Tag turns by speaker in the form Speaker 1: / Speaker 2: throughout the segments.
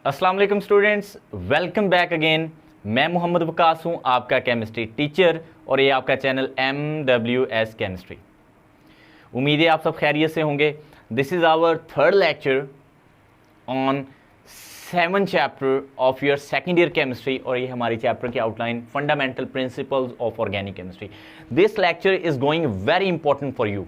Speaker 1: अस्सलाम वालेकुम students, welcome back again. मैं मोहम्मद वकास हूँ, आपका केमिस्ट्री टीचर, और ये आपका चैनल MWS केमिस्ट्री। उम्मीद है आप सब खैरियत से होंगे। This is our third lecture on 7th chapter of your second year chemistry, और ये हमारी चैप्टर की outline fundamental principles of organic chemistry. This lecture is going very important for you,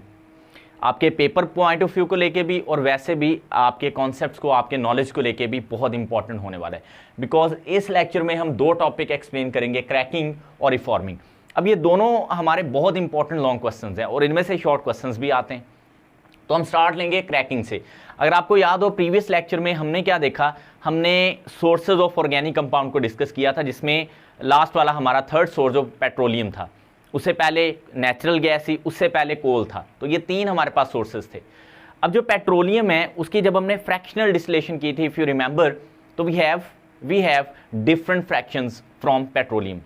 Speaker 1: आपके पेपर पॉइंट ऑफ व्यू को लेके भी, और वैसे भी आपके कॉन्सेप्ट्स को, आपके नॉलेज को लेके भी बहुत इंपॉर्टेंट होने वाला है। बिकॉज इस लेक्चर में हम दो टॉपिक एक्सप्लेन करेंगे, क्रैकिंग और रिफॉर्मिंग। अब ये दोनों हमारे बहुत इंपॉर्टेंट लॉन्ग क्वेश्चंस हैं और इनमें से शॉर्ट क्वेश्चंस भी आते हैं। तो हम स्टार्ट लेंगे क्रैकिंग से। अगर आपको याद हो, प्रीवियस लेक्चर में हमने क्या देखा, हमने सोर्सेज ऑफ ऑर्गेनिक कंपाउंड को डिस्कस किया था, जिसमें लास्ट वाला हमारा थर्ड सोर्स ऑफ पेट्रोलियम था। उससे पहले नेचुरल गैस ही, उससे पहले कोल था। तो ये तीन हमारे पास सोर्सेज थे। अब जो पेट्रोलियम है, उसकी जब हमने फ्रैक्शनल डिस्टिलेशन की थी, इफ यू रिमेंबर, तो we have different fractions from petroleum.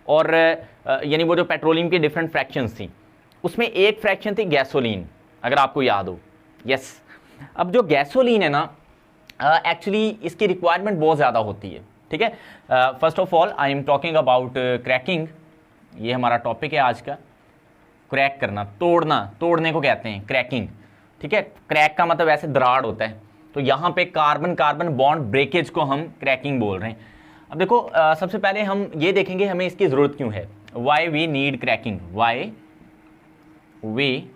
Speaker 1: और यानी वो जो पेट्रोलियम की डिफरेंट फ्रैक्शंस थी, उसमें एक फ्रैक्शन थी गैसोलीन, अगर आपको याद हो। यस, अब जो गैसोलीन है ना, एक्चुअली इसकी रिक्वायरमेंट बहुत ज़्यादा होती है। ठीक है, first of all I am talking about cracking. ये हमारा टॉपिक है आज का। क्रैक करना, तोड़ने को कहते हैं क्रैकिंग। ठीक है, क्रैक का मतलब ऐसे दरार होता है। तो यहाँ पे कार्बन कार्बन बॉन्ड ब्रेकेज को हम क्रैकिंग बोल रहे हैं। अब देखो, सबसे पहले हम ये देखेंगे हमें इसकी ज़रूरत क्यों है। Why we need cracking, why we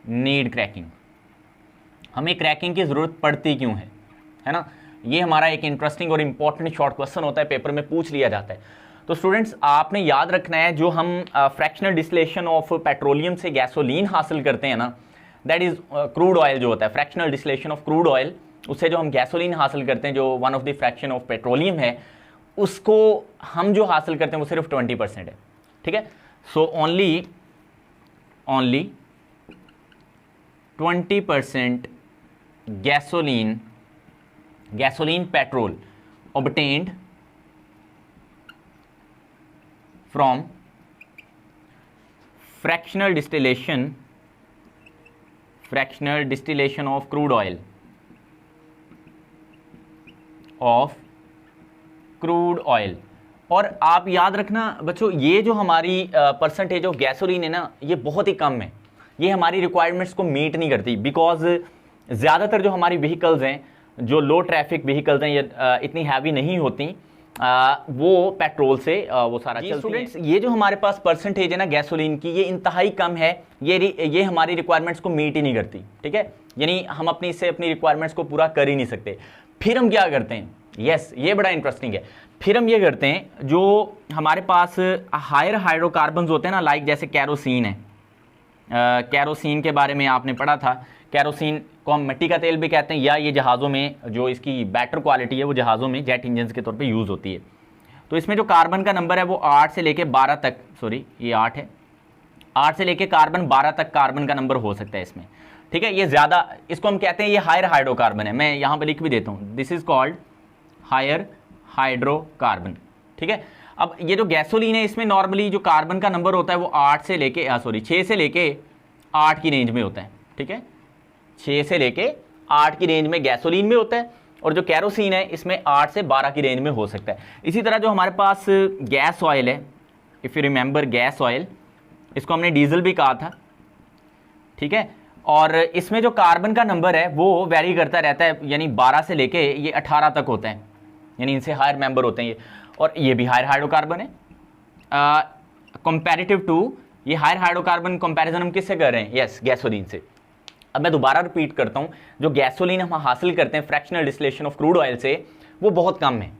Speaker 1: need cracking, हमें क्रैकिंग की ज़रूरत पड़ती क्यों है ना। ये हमारा एक इंटरेस्टिंग और इंपॉर्टेंट शॉर्ट क्वेश्चन होता है, पेपर में पूछ लिया जाता है। तो स्टूडेंट्स, आपने याद रखना है, जो हम फ्रैक्शनल डिस्टिलेशन ऑफ पेट्रोलियम से गैसोलीन हासिल करते हैं ना, दैट इज क्रूड ऑयल जो होता है, fractional distillation of crude oil, उससे जो हम गैसोलीन हासिल करते हैं, जो one of the fraction of petroleum है, उसको हम जो हासिल करते हैं वो सिर्फ 20% है। ठीक है, so only 20% gasoline petrol obtained from fractional distillation of crude oil और आप याद रखना बच्चों, ये जो हमारी परसेंटेज ऑफ गैसोलीन है ना, ये बहुत ही कम है। ये हमारी रिक्वायरमेंट्स को मीट नहीं करती, बिकॉज ज़्यादातर जो हमारी व्हीकल्स हैं, जो लो ट्रैफिक व्हीकल्स हैं, ये इतनी हैवी नहीं होती, वो पेट्रोल से वो सारा चलती है। स्टूडेंट्स, ये जो हमारे पास परसेंटेज है ना गैसोलीन की, ये इंतहाई कम है। ये हमारी रिक्वायरमेंट्स को मीट ही नहीं करती। ठीक है, यानी हम इससे अपनी रिक्वायरमेंट्स को पूरा कर ही नहीं सकते। फिर हम क्या करते हैं, यस, ये बड़ा इंटरेस्टिंग है। फिर हम ये करते हैं, जो हमारे पास हायर हाइड्रोकार्बन्स होते हैं ना, लाइक जैसे कैरोसिन है। कैरोसिन के बारे में आपने पढ़ा था। कैरोसिन को हम मिट्टी का तेल भी कहते हैं, या ये जहाज़ों में जो इसकी बेटर क्वालिटी है, वो जहाज़ों में जेट इंजन के तौर पे यूज़ होती है। तो इसमें जो कार्बन का नंबर है वो 8 से लेके 12 तक, सॉरी ये 8 है, 8 से लेके कार्बन 12 तक कार्बन का नंबर हो सकता है इसमें। ठीक है, ये ज़्यादा, इसको हम कहते हैं ये हायर हाइड्रोकार्बन है। मैं यहाँ पर लिख भी देता हूँ, this is called higher hydrocarbon. ठीक है, अब ये जो गैसोलीन है, इसमें नॉर्मली जो कार्बन का नंबर होता है वो 6 से लेके 8 की रेंज में होता है। ठीक है, 6 से लेके 8 की रेंज में गैसोलीन में होता है, और जो कैरोसिन है इसमें 8 से 12 की रेंज में हो सकता है। इसी तरह जो हमारे पास गैस ऑयल है, if you remember gas oil, इसको हमने डीजल भी कहा था। ठीक है, और इसमें जो कार्बन का नंबर है वो वेरी करता रहता है, यानी 12 से लेके ये 18 तक होते हैं, यानी इनसे हायर मेंबर होते हैं ये। और ये भी हायर हाइड्रोकार्बन है कंपैरेटिव टू, ये हायर हाइड्रोकार्बन कंपैरिजन हम किससे कर रहे हैं, यस, गैसोलीन से। अब मैं दोबारा रिपीट करता हूं, जो गैसोलीन हम हासिल करते हैं fractional distillation of crude oil से, वो बहुत कम है।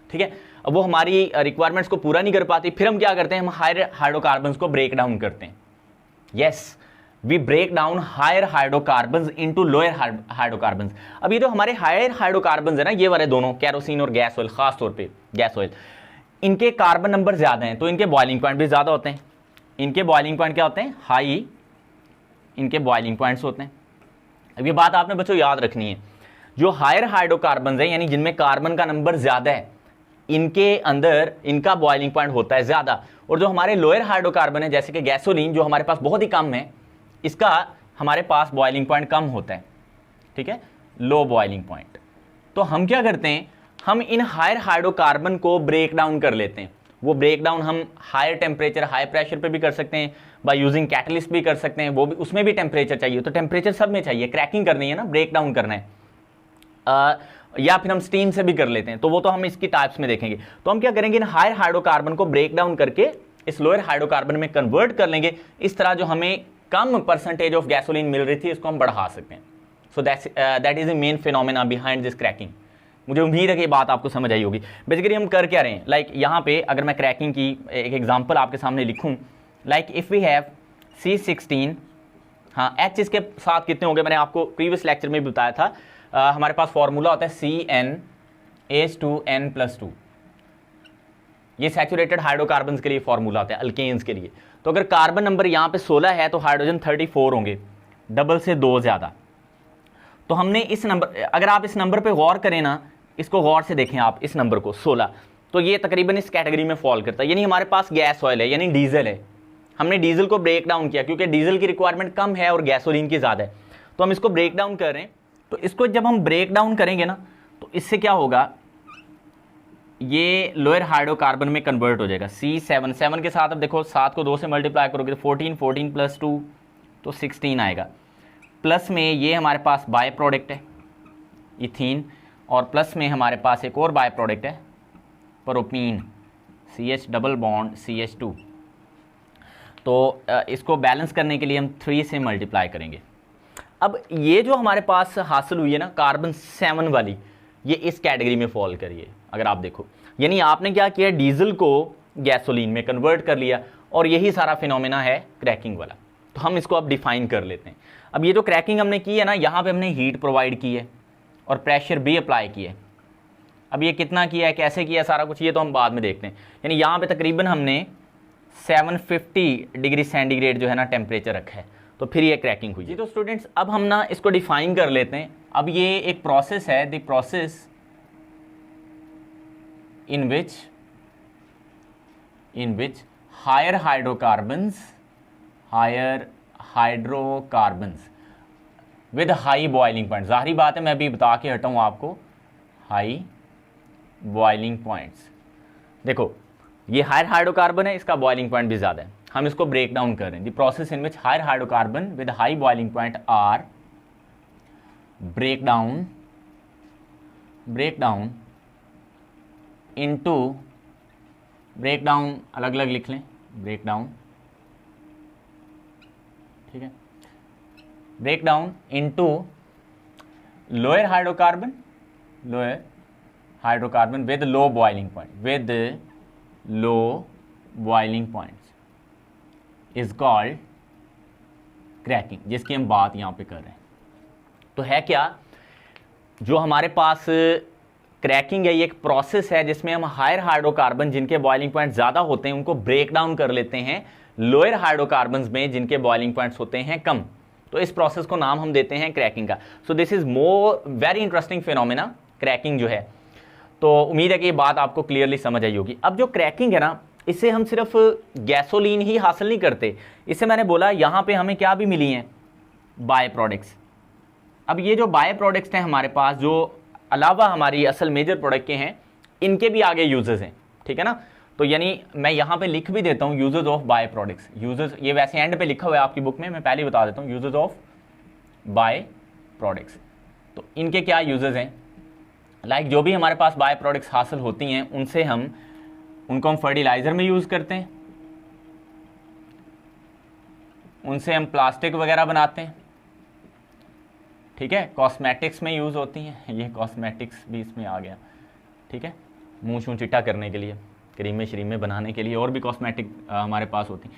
Speaker 1: ठीक है, अब वो हमारी रिक्वायरमेंट्स को पूरा नहीं कर पाती। फिर हम क्या करते हैं, हम हायर हाइड्रोकार्बन्स को ब्रेक डाउन करते हैं। Yes, we break down higher hydrocarbons into lower hydrocarbons. अब ये जो हमारे हायर हाइड्रोकार्बन्स है ना, ये वाले दोनों, कैरोसिन और गैस ऑयल, खास तौर पे गैस ऑयल, इनके कार्बन नंबर ज़्यादा हैं, तो इनके बॉइलिंग पॉइंट भी ज़्यादा होते हैं। इनके बॉइलिंग पॉइंट क्या होते हैं, हाई इनके बॉइलिंग पॉइंट्स होते हैं। अब ये बात आपने बच्चों याद रखनी है, जो हायर हाइड्रोकार्बन्स हैं, यानी जिनमें कार्बन का नंबर ज़्यादा है, इनके अंदर इनका बॉइलिंग पॉइंट होता है ज़्यादा। और जो हमारे लोअर हाइड्रोकार्बन है, जैसे कि गैसोलीन, जो हमारे पास बहुत ही कम है, इसका हमारे पास बॉइलिंग पॉइंट कम होता है। ठीक है, लो बॉइलिंग पॉइंट। तो हम क्या करते हैं, हम इन हायर हाइड्रोकार्बन को ब्रेक डाउन कर लेते हैं। वो ब्रेक डाउन हम हायर टेम्परेचर हाई प्रेशर पे भी कर सकते हैं, बाय यूजिंग कैटलिस्ट भी कर सकते हैं, वो भी उसमें भी टेम्परेचर चाहिए, तो टेम्परेचर सब में चाहिए, क्रैकिंग करनी है ना, ब्रेक डाउन करना है। या फिर हम स्टीम से भी कर लेते हैं, तो वो तो हम इसकी टाइप्स में देखेंगे। तो हम क्या करेंगे, इन हायर हाइड्रोकार्बन को ब्रेक डाउन करके इस लोअर हाइड्रोकार्बन में कन्वर्ट कर लेंगे। इस तरह जो हमें कम परसेंटेज ऑफ गैसोलीन मिल रही थी, इसको हम बढ़ा सकते हैं। So that is the main phenomena behind this cracking. मुझे उम्मीद है कि ये बात आपको समझ आई होगी। बेसिकली हम कर क्या रहे हैं, लाइक यहाँ पे अगर मैं क्रैकिंग की एक एग्जांपल आपके सामने लिखूं, like if we have C16, हाँ H इसके साथ कितने होंगे, मैंने आपको प्रीवियस लेक्चर में भी बताया था। हमारे पास फॉर्मूला होता है CnH2n+2, ये सैचुरेटेड हाइड्रोकार्बन के लिए फॉर्मूला होता है, अल्केन्स के लिए। तो अगर कार्बन नंबर यहाँ पे 16 है तो हाइड्रोजन 34 होंगे, डबल से 2 ज़्यादा। तो हमने इस नंबर, अगर आप इस नंबर पे गौर करें ना, इसको गौर से देखें आप इस नंबर को 16, तो ये तकरीबन इस कैटेगरी में फॉल करता है। यानी हमारे पास गैस ऑयल है, यानी डीजल है। हमने डीजल को ब्रेक डाउन किया क्योंकि डीजल की रिक्वायरमेंट कम है और गैसोलीन की ज़्यादा है, तो हम इसको ब्रेक डाउन कर रहे हैं। तो इसको जब हम ब्रेक डाउन करेंगे ना, तो इससे क्या होगा, ये लोअर हाइड्रोकार्बन में कन्वर्ट हो जाएगा। C7, 7 के साथ अब देखो 7 को 2 से मल्टीप्लाई करोगे तो 14, 14 + 2 तो 16 आएगा। प्लस में ये हमारे पास बाय प्रोडक्ट है इथीन, और प्लस में हमारे पास एक और बाय प्रोडक्ट है propene, CH double bond CH2। तो इसको बैलेंस करने के लिए हम 3 से मल्टीप्लाई करेंगे। अब ये जो हमारे पास हासिल हुई है ना कार्बन 7 वाली, ये इस कैटेगरी में फॉल करिए। अगर आप देखो, यानी आपने क्या किया, डीजल को गैसोलीन में कन्वर्ट कर लिया, और यही सारा फिनोमेना है क्रैकिंग वाला। तो हम इसको अब डिफाइन कर लेते हैं। अब ये जो क्रैकिंग हमने की है ना, यहाँ पे हमने हीट प्रोवाइड की है और प्रेशर भी अप्लाई किया है। अब ये कितना किया है, कैसे किया, सारा कुछ ये तो हम बाद में देखते हैं। यानी यहाँ पे तकरीबन हमने 750 डिग्री सेंटीग्रेड जो है ना टेम्परेचर रखा है, तो फिर ये क्रैकिंग हुई। जी तो स्टूडेंट्स, अब हम ना इसको डिफाइन कर लेते हैं। अब ये एक प्रोसेस है, the process in which higher hydrocarbons with high boiling point, जाहिर बात है मैं अभी बता के हटा हूँ आपको, हाई बॉइलिंग पॉइंट्स। देखो ये हायर हाइड्रोकार्बन है, इसका बॉइलिंग पॉइंट भी ज़्यादा है, हम इसको ब्रेक डाउन कर रहे हैं। The process in which higher hydrocarbon with high boiling point are break down into, break down अलग अलग लिख लें, ब्रेक डाउन, ठीक है, break down into lower hydrocarbon with low boiling points is called cracking, जिसकी हम बात यहां पे कर रहे हैं। तो है क्या, जो हमारे पास क्रैकिंग है, ये एक प्रोसेस है जिसमें हम हायर हाइड्रोकार्बन जिनके बॉइलिंग पॉइंट ज़्यादा होते हैं उनको ब्रेक डाउन कर लेते हैं लोअर हाइड्रोकार्बन्स में जिनके बॉइलिंग पॉइंट्स होते हैं कम। तो इस प्रोसेस को नाम हम देते हैं क्रैकिंग का। So this is very interesting phenomena cracking जो है। तो उम्मीद है कि ये बात आपको क्लियरली समझ आई होगी। अब जो क्रैकिंग है ना, इससे हम सिर्फ गैसोलीन ही हासिल नहीं करते, इससे मैंने बोला यहाँ पे हमें क्या भी मिली हैं, बाय प्रोडक्ट्स। अब ये जो बाय प्रोडक्ट्स हैं हमारे पास, जो अलावा हमारी असल मेजर प्रोडक्ट के हैं, इनके भी आगे यूजेस हैं, ठीक है ना। तो यानी मैं यहाँ पे लिख भी देता हूँ uses of by products. Uses ये वैसे एंड पे लिखा हुआ है आपकी बुक में, मैं पहले ही बता देता हूँ, यूजेस ऑफ बाय प्रोडक्ट्स। तो इनके क्या यूजेस हैं, लाइक जो भी हमारे पास बाय प्रोडक्ट्स हासिल होती हैं उनसे उनको हम फर्टिलाइजर में यूज़ करते हैं, उनसे हम प्लास्टिक वगैरह बनाते हैं, ठीक है, कॉस्मेटिक्स में यूज़ होती हैं, ये कॉस्मेटिक्स भी इसमें आ गया, ठीक है, मुँह शूँ चिट्टा करने के लिए, क्रीमें श्रीमें बनाने के लिए, और भी कॉस्मेटिक हमारे पास होती हैं,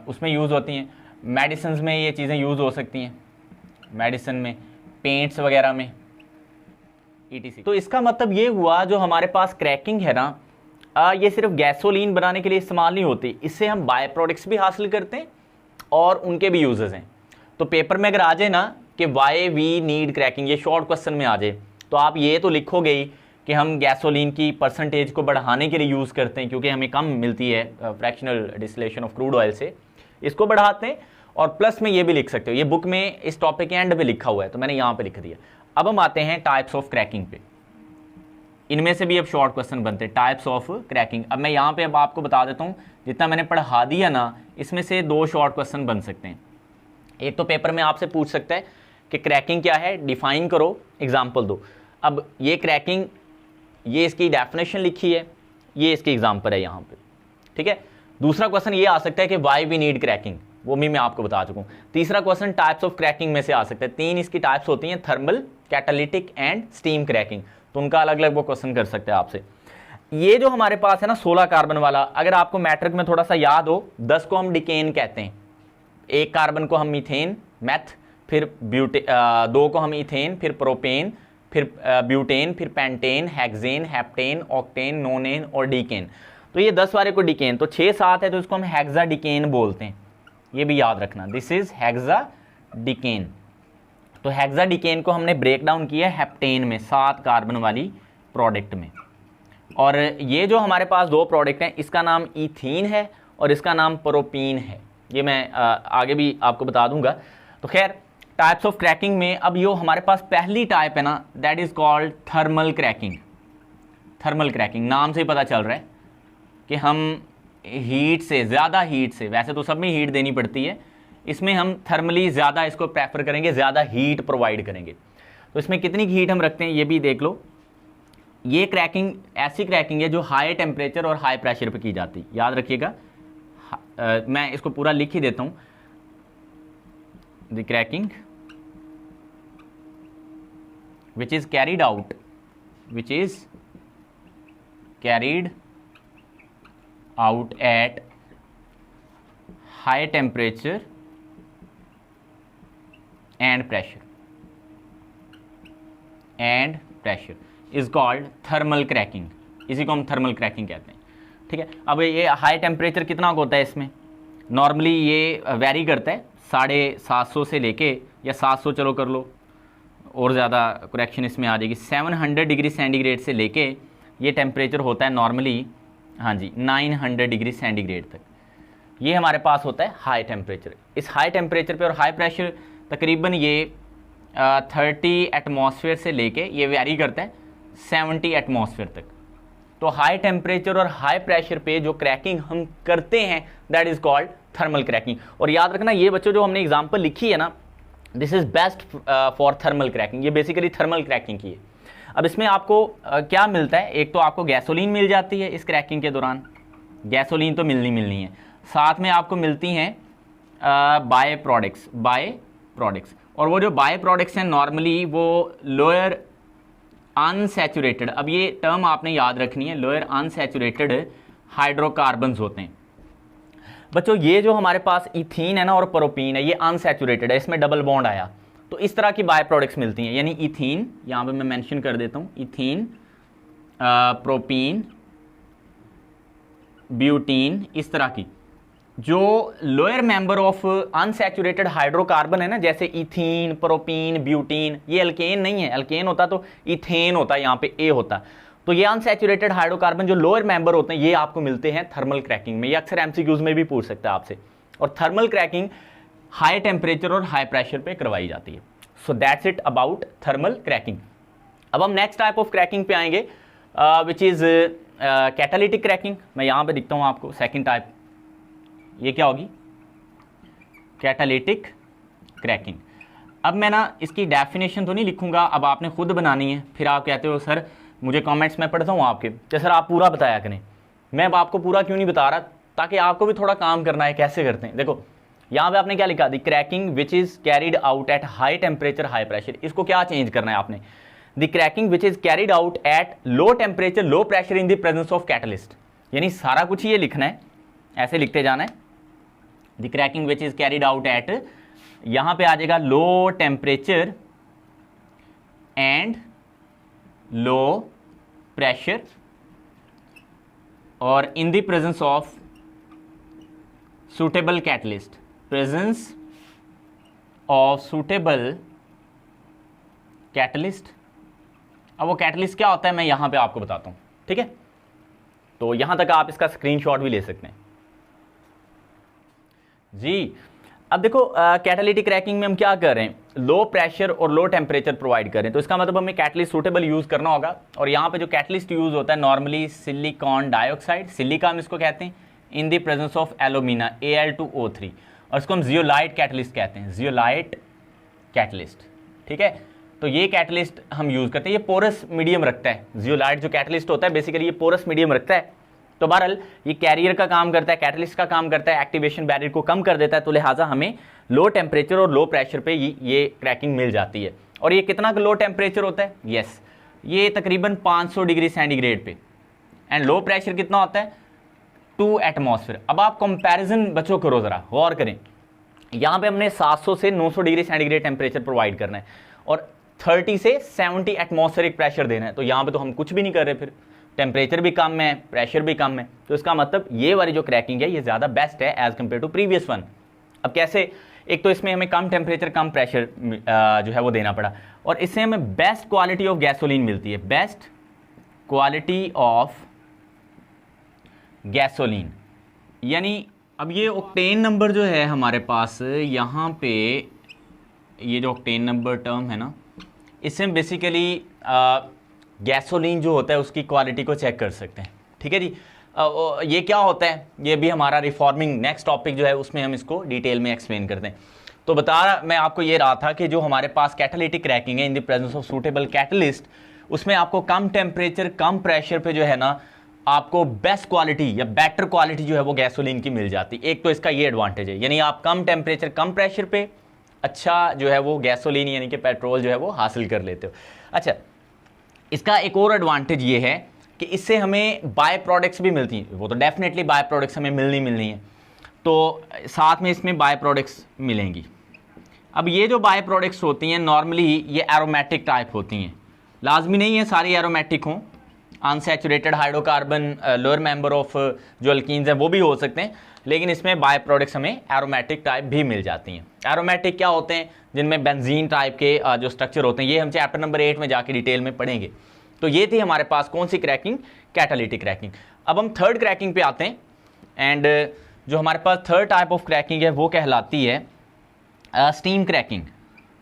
Speaker 1: उसमें यूज़ होती हैं। मेडिसिन में ये चीज़ें यूज़ हो सकती हैं, मेडिसिन में, पेंट्स वगैरह में, ETC। तो इसका मतलब ये हुआ, जो हमारे पास क्रैकिंग है ना, ये सिर्फ गैसोलीन बनाने के लिए इस्तेमाल नहीं होती, इससे हम बाय प्रोडक्ट्स भी हासिल करते हैं और उनके भी यूजेस हैं। तो पेपर में अगर आ जाए ना कि वाई वी नीड क्रैकिंग, ये शॉर्ट क्वेश्चन में आ जाए, तो आप ये तो लिखोगे ही कि हम गैसोलीन की परसेंटेज को बढ़ाने के लिए यूज़ करते हैं क्योंकि हमें कम मिलती है fractional distillation of crude oil से, इसको बढ़ाते हैं। और प्लस में ये भी लिख सकते हो, ये बुक में इस टॉपिक के एंड पे लिखा हुआ है, तो मैंने यहाँ पे लिख दिया। अब हम आते हैं टाइप्स ऑफ क्रैकिंग पे। इनमें से भी अब शॉर्ट क्वेश्चन बनते हैं, टाइप्स ऑफ क्रैकिंग। अब मैं यहाँ पे अब आपको बता देता हूँ, जितना मैंने पढ़ा दिया ना, इसमें से 2 शॉर्ट क्वेश्चन बन सकते हैं। एक तो पेपर में आपसे पूछ सकता है कि क्रैकिंग क्या है, डिफाइन करो, एग्जाम्पल दो। अब ये क्रैकिंग, ये इसकी डेफिनेशन लिखी है, ये इसकी एग्जाम्पल है यहाँ पे, ठीक है। दूसरा क्वेश्चन ये आ सकता है कि वाई वी नीड क्रैकिंग, वो भी मैं आपको बता चुका हूँ। तीसरा क्वेश्चन टाइप्स ऑफ क्रैकिंग में से आ सकता है। 3 इसकी टाइप्स होती हैं, thermal, catalytic and steam cracking, तो उनका अलग अलग वो क्वेश्चन कर सकते हैं आपसे। ये जो हमारे पास है ना 16 कार्बन वाला, अगर आपको मैट्रिक में थोड़ा सा याद हो, 10 को हम डिकेन कहते हैं, 1 कार्बन को हम मीथेन, मैथ, फिर 2 को हम इथेन, फिर प्रोपेन, फिर ब्यूटेन, फिर पेंटेन, हेक्सेन, हेप्टेन, ऑक्टेन, नोनेन और डीकेन। तो ये 10 वाले को डिकेन, तो 6 7 है तो इसको हम हेक्सा डिकेन बोलते हैं, ये भी याद रखना, दिस इज हेक्सा डिकेन। तो हेक्सा डिकेन को हमने ब्रेक डाउन किया हेप्टेन में, 7 कार्बन वाली प्रोडक्ट में। और ये जो हमारे पास 2 प्रोडक्ट हैं, इसका नाम इथीन है और इसका नाम प्रोपीन है, ये मैं आगे भी आपको बता दूंगा। तो खैर, टाइप्स ऑफ क्रैकिंग में अब ये हमारे पास पहली टाइप है ना, that is called thermal cracking. Thermal cracking नाम से ही पता चल रहा है कि हम हीट से, ज़्यादा हीट से, वैसे तो सब में हीट देनी पड़ती है, इसमें हम थर्मली ज़्यादा इसको प्रेफर करेंगे, ज़्यादा हीट प्रोवाइड करेंगे। तो इसमें कितनी हीट हम रखते हैं ये भी देख लो। ये क्रैकिंग ऐसी क्रैकिंग है जो हाई टेम्परेचर और हाई प्रेशर पे की जाती है, याद रखिएगा। मैं इसको पूरा लिख ही देता हूँ, the cracking which is carried out at high temperature and pressure is called thermal cracking। इसी को हम थर्मल क्रैकिंग कहते हैं, ठीक है। अब ये हाई टेम्परेचर कितना होता है इसमें, नॉर्मली ये वेरी करता है 750 से लेके, या 700 चलो कर लो, और ज़्यादा करेक्शन इसमें आ जाएगी, 700 डिग्री सेंटीग्रेड से लेके ये टेम्परेचर होता है नॉर्मली, हाँ जी, 900 डिग्री सेंटीग्रेड तक ये हमारे पास होता है हाई टेम्परेचर। इस हाई टेम्परेचर पे और हाई प्रेशर तकरीबन ये 30 एटमॉस्फेयर से लेके, ये वेरी करता है 70 एटमॉस्फेयर तक। तो हाई टेम्परेचर और हाई प्रेशर पे जो क्रैकिंग हम करते हैं, that is called thermal cracking. और याद रखना, ये बच्चों जो हमने एग्जाम्पल लिखी है ना, this is best for thermal cracking, ये बेसिकली थर्मल क्रैकिंग की है। अब इसमें आपको क्या मिलता है, एक तो आपको गैसोलीन मिल जाती है इस क्रैकिंग के दौरान, गैसोलीन तो मिलनी है, साथ में आपको मिलती हैं बाय प्रोडक्ट्स। और वो जो बाय प्रोडक्ट्स हैं नॉर्मली वो लोअर अनसैचुरेटेड, अब ये टर्म आपने याद रखनी है, लोअर अनसैचुरेटेड हाइड्रोकार्बन्स होते हैं। बच्चों ये जो हमारे पास इथीन है ना और प्रोपीन है, ये अनसैचुरेटेड है, इसमें डबल बॉन्ड आया, तो इस तरह की बाय प्रोडक्ट्स मिलती हैं, यानी इथीन, यहाँ पे मैं मेंशन कर देता हूँ, इथीन, प्रोपीन, ब्यूटीन, इस तरह की जो lower member of unsaturated hydrocarbon है ना, जैसे इथीन, प्रोपीन, ब्यूटीन, ये अल्केन नहीं है, अल्केन होता तो इथेन होता, यहाँ पे ए होता। तो ये अनसैचुरेटेड हाइड्रोकार्बन जो लोअर मेंबर होते हैं, ये आपको मिलते हैं थर्मल क्रैकिंग में। ये अक्सर एमसीक्यूज में भी पूछ सकता है आपसे। और थर्मल क्रैकिंग हाई टेम्परेचर और हाई प्रेशर पे करवाई जाती है। So that's it about thermal cracking. अब हम नेक्स्ट टाइप ऑफ क्रैकिंग पे आएंगे, विच इज कैटालिटिक क्रैकिंग। मैं यहाँ पे दिखता हूँ आपको सेकेंड टाइप, ये क्या होगी, कैटालिटिक क्रैकिंग। अब मैं ना इसकी डेफिनेशन तो नहीं लिखूंगा, अब आपने खुद बनानी है। फिर आप कहते हो सर मुझे कमेंट्स में पढ़ता हूँ आपके, तो सर आप पूरा बताया करें। मैं अब आपको पूरा क्यों नहीं बता रहा, ताकि आपको भी थोड़ा काम करना है कैसे करते हैं। देखो यहाँ पे आपने क्या लिखा, the cracking which is carried out at high temperature high pressure. इसको क्या चेंज करना है आपने, the cracking which is carried out at low temperature low pressure in the presence of catalyst. यानी सारा कुछ ये लिखना है, ऐसे लिखते जाना है। The cracking which is carried out at, यहाँ पे आ जाएगा low temperature and low pressure और in the presence of suitable catalyst, presence of suitable catalyst। अब वो कैटलिस्ट क्या होता है मैं यहां पे आपको बताता हूं, ठीक है। तो यहां तक आप इसका स्क्रीनशॉट भी ले सकते हैं जी। अब देखो कैटालिटिक क्रैकिंग में हम क्या कर रहे हैं, लो प्रेशर और लो टेम्परेचर प्रोवाइड कर रहे हैं, तो इसका मतलब हमें कैटलिस्ट सूटेबल यूज़ करना होगा। और यहाँ पे जो कैटलिस्ट यूज़ होता है नॉर्मली सिलिकॉन डाइऑक्साइड, सिलिका हम इसको कहते हैं, इन the presence of alumina Al2O3, और इसको हम जियोलाइट कैटलिस्ट कहते हैं, जियोलाइट कैटलिस्ट। ठीक है, तो ये कैटलिस्ट हम यूज़ करते हैं, ये पोरस मीडियम रखता है। जियोलाइट जो कैटलिस्ट होता है बेसिकली ये पोरस मीडियम रखता है, तो बहरहाल ये कैरियर का काम करता है, कैटलिस्ट का काम करता है, एक्टिवेशन बैरियर को कम कर देता है, तो लिहाजा हमें लो टेम्परेचर और लो प्रेशर पे ये क्रैकिंग मिल जाती है। और ये कितना लो टेम्परेचर होता है, यस ये तकरीबन 500 डिग्री सेंटीग्रेड पे, एंड लो प्रेशर कितना होता है 2 एटमॉस्फेयर। अब आप कंपैरिजन बच्चों करो, ज़रा गौर करें, यहाँ पे हमने 700 से 900 डिग्री सेंटीग्रेड टेम्परेचर प्रोवाइड करना है और 30 से 70 एटमॉस्फेरिक प्रेशर देना है, तो यहाँ पे तो हम कुछ भी नहीं कर रहे, फिर टेम्परेचर भी कम है, प्रेशर भी कम है, तो इसका मतलब ये वाली जो क्रैकिंग है ये ज़्यादा बेस्ट है as compare to previous one. अब कैसे, एक तो इसमें हमें कम टेम्परेचर कम प्रेशर जो है वो देना पड़ा, और इससे हमें बेस्ट क्वालिटी ऑफ गैसोलीन मिलती है, बेस्ट क्वालिटी ऑफ गैसोलीन। यानी अब ये ऑक्टेन नंबर जो है हमारे पास यहाँ पे, ये जो ऑक्टेन नंबर टर्म है ना, इससे हम बेसिकली गैसोलीन जो होता है उसकी क्वालिटी को चेक कर सकते हैं। ठीक है जी, ये क्या होता है, ये भी हमारा रिफॉर्मिंग नेक्स्ट टॉपिक जो है उसमें हम इसको डिटेल में एक्सप्लेन करते हैं। तो मैं आपको ये रहा था कि जो हमारे पास कैटालिटिक क्रैकिंग है इन the presence of suitable catalyst, उसमें आपको कम टेम्परेचर कम प्रेशर पे जो है ना आपको बेस्ट क्वालिटी या बेटर क्वालिटी जो है वो गैसोलीन की मिल जाती है। एक तो इसका ये एडवांटेज है, यानी आप कम टेम्परेचर कम प्रेशर पे अच्छा जो है वो गैसोलीन यानी कि पेट्रोल जो है वो हासिल कर लेते हो। अच्छा, इसका एक और एडवांटेज ये है कि इससे हमें बाय प्रोडक्ट्स भी मिलती हैं, वो तो डेफिनेटली बाय प्रोडक्ट्स हमें मिलनी है, तो साथ में इसमें बाय प्रोडक्ट्स मिलेंगी। अब ये जो बाय प्रोडक्ट्स होती हैं नॉर्मली ये एरोमेटिक टाइप होती हैं, लाजमी नहीं है सारी एरोमेटिक हों, unsaturated hydrocarbon lower member of जो अल्कीन्स हैं वो भी हो सकते हैं, लेकिन इसमें बाय प्रोडक्ट्स हमें एरोमेटिक टाइप भी मिल जाती हैं। एरोमेटिक क्या होते हैं, जिनमें बेंजीन टाइप के जो स्ट्रक्चर होते हैं, ये हम चैप्टर नंबर 8 में जाके डिटेल में पढ़ेंगे। तो ये थी हमारे पास कौन सी क्रैकिंग, कैटालिटिक क्रैकिंग। अब हम थर्ड क्रैकिंग पे आते हैं, एंड जो हमारे पास थर्ड टाइप ऑफ क्रैकिंग है वो कहलाती है स्टीम क्रैकिंग।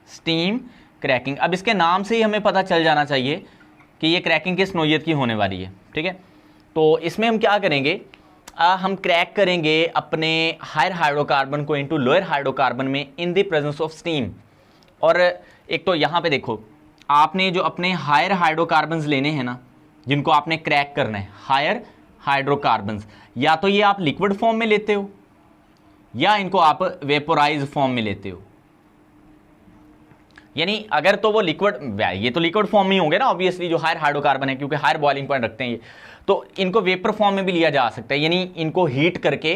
Speaker 1: स्टीम क्रैकिंग, अब इसके नाम से ही हमें पता चल जाना चाहिए कि ये क्रैकिंग किस नौइयत की होने वाली है। ठीक है, तो इसमें हम क्या करेंगे, हम क्रैक करेंगे अपने हायर हाइड्रोकार्बन को इनटू लोअर हाइड्रोकार्बन में इन द प्रेजेंस ऑफ स्टीम। और एक तो यहाँ पे देखो, आपने जो अपने हायर हाइड्रोकार्बन्स लेने हैं ना, जिनको आपने क्रैक करना है, हायर हाइड्रोकार्बन्स, या तो ये आप लिक्विड फॉर्म में लेते हो या इनको आप वेपोराइज फॉर्म में लेते हो। यानी अगर तो वो लिक्विड, ये तो लिक्विड फॉर्म में ही होंगे ना ऑब्वियसली, जो हायर हाइड्रोकार्बन है, क्योंकि हायर बॉइलिंग पॉइंट रखते हैं ये, तो इनको वेपर फॉर्म में भी लिया जा सकता है, यानी इनको हीट करके,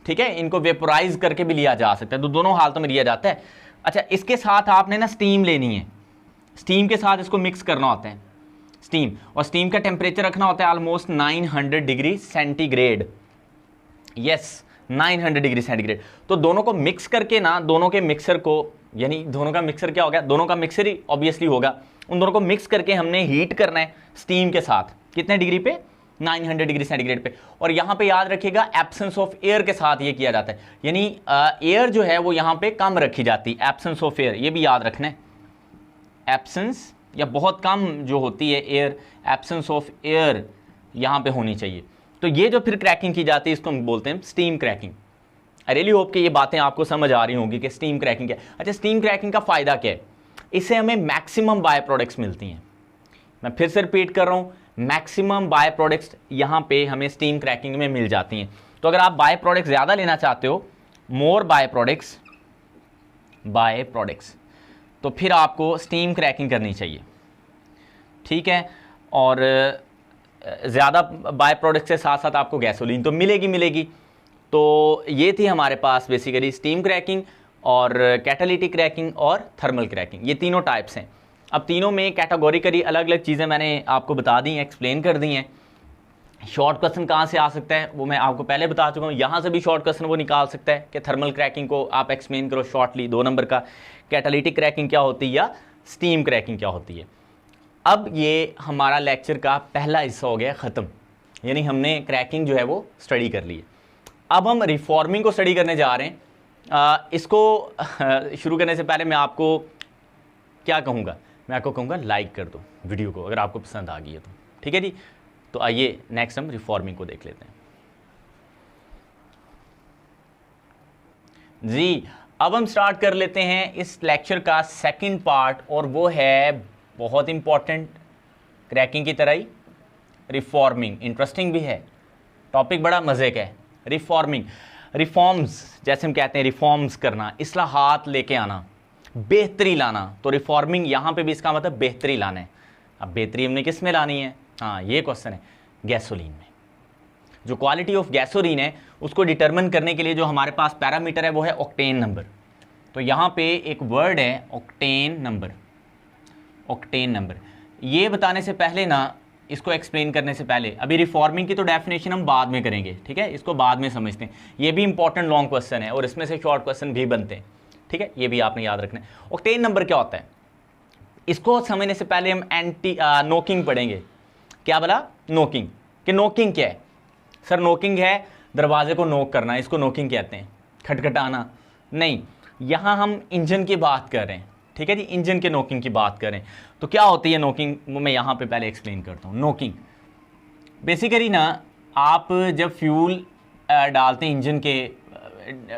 Speaker 1: ठीक है, इनको वेपोराइज करके भी लिया जा सकता है, तो दोनों हालतों में लिया जाता है। अच्छा, इसके साथ आपने ना स्टीम लेनी है, स्टीम के साथ इसको मिक्स करना होता है स्टीम, और स्टीम का टेम्परेचर रखना होता है almost 900 degree centigrade. Yes, 900 degree centigrade. तो दोनों को मिक्स करके ना, दोनों के मिक्सर को, यानी दोनों का मिक्सर क्या हो गया, दोनों का मिक्सर ही ऑब्वियसली होगा, उन दोनों को मिक्स करके हमने हीट करना है स्टीम के साथ, कितने डिग्री पे, 900 डिग्री सेंटीग्रेड पे। और यहाँ पे याद रखिएगा एब्सेंस ऑफ एयर के साथ ये किया जाता है, यानी एयर जो है वो यहाँ पे कम रखी जाती है, एब्सेंस ऑफ एयर, ये भी याद रखना है, एब्सेंस या बहुत कम जो होती है एयर, एब्सेंस ऑफ एयर यहाँ पे होनी चाहिए। तो ये जो फिर क्रैकिंग की जाती है इसको हम बोलते हैं steam cracking. I really hope कि ये बातें आपको समझ आ रही होंगी कि स्टीम क्रैकिंग क्या है। अच्छा, स्टीम क्रैकिंग का फ़ायदा क्या है, इससे हमें मैक्सिमम बाय प्रोडक्ट्स मिलती हैं। मैं फिर से रिपीट कर रहा हूँ, मैक्सिमम बाय प्रोडक्ट्स यहाँ पे हमें स्टीम क्रैकिंग में मिल जाती हैं। तो अगर आप बाय प्रोडक्ट्स ज़्यादा लेना चाहते हो, मोर बाय प्रोडक्ट्स, तो फिर आपको स्टीम क्रैकिंग करनी चाहिए। ठीक है, और ज़्यादा बाय प्रोडक्ट के साथ साथ आपको गैसोलीन तो मिलेगी। तो ये थी हमारे पास बेसिकली स्टीम क्रैकिंग और कैटालिटिक क्रैकिंग और थर्मल क्रैकिंग, ये तीनों टाइप्स हैं। अब तीनों में कैटेगोरिकली अलग अलग चीज़ें मैंने आपको बता दी हैं, एक्सप्लेन कर दी हैं। शॉर्ट क्वेश्चन कहाँ से आ सकता है वो मैं आपको पहले बता चुका हूँ, यहाँ से भी शॉर्ट क्वेश्चन वो निकाल सकता है कि थर्मल क्रैकिंग को आप एक्सप्लेन करो शॉर्टली 2 नंबर का, कैटालिटिक क्रैकिंग क्या होती है या स्टीम क्रैकिंग क्या होती है। अब ये हमारा लेक्चर का पहला हिस्सा हो गया ख़त्म, यानी हमने क्रैकिंग जो है वो स्टडी कर ली है। अब हम रिफॉर्मिंग को स्टडी करने जा रहे हैं, इसको शुरू करने से पहले मैं आपको क्या कहूँगा, मैं आपको कहूँगा लाइक कर दो वीडियो को अगर आपको पसंद आ गई है तो, ठीक है जी। तो आइए नेक्स्ट हम रिफॉर्मिंग को देख लेते हैं जी। अब हम स्टार्ट कर लेते हैं इस लेक्चर का सेकंड पार्ट, और वो है बहुत इंपॉर्टेंट, क्रैकिंग की तरह ही रिफॉर्मिंग। इंटरेस्टिंग भी है, टॉपिक बड़ा मज़े का है। रिफॉर्मिंग, रिफॉर्म्स जैसे हम कहते हैं, रिफॉर्म्स करना, इस्लाहात लेके आना, बेहतरी लाना। तो रिफॉर्मिंग यहाँ पे भी इसका मतलब बेहतरी लाना है। अब बेहतरी हमने किस में लानी है? हाँ, ये क्वेश्चन है, गैसोलीन में। जो क्वालिटी ऑफ गैसोलीन है उसको डिटरमिन करने के लिए जो हमारे पास पैरामीटर है वो है ऑक्टेन नंबर। तो यहाँ पे एक वर्ड है ऑक्टेन नंबर। ऑक्टेन नंबर ये बताने से पहले ना, इसको एक्सप्लेन करने से पहले, अभी रिफॉर्मिंग की तो डेफिनेशन हम बाद में करेंगे, ठीक है, इसको बाद में समझते हैं। ये भी इंपॉर्टेंट लॉन्ग क्वेश्चन है और इसमें से शॉर्ट क्वेश्चन भी बनते हैं, ठीक है, ये भी आपने याद रखना है। ऑक्टेन नंबर क्या होता है, इसको समझने से पहले हम नोकिंग पढ़ेंगे। क्या बोला? नोकिंग। कि नोकिंग क्या है? सर नोकिंग है दरवाजे को नोक करना, इसको नोकिंग कहते हैं, खटखटाना नहीं। यहाँ हम इंजन की बात कर रहे हैं, ठीक है जी, इंजन के नोकिंग की बात करें तो क्या होती है नोकिंग, मैं यहाँ पे पहले एक्सप्लेन करता हूँ। नोकिंग बेसिकली ना, आप जब फ्यूल डालते हैं इंजन के,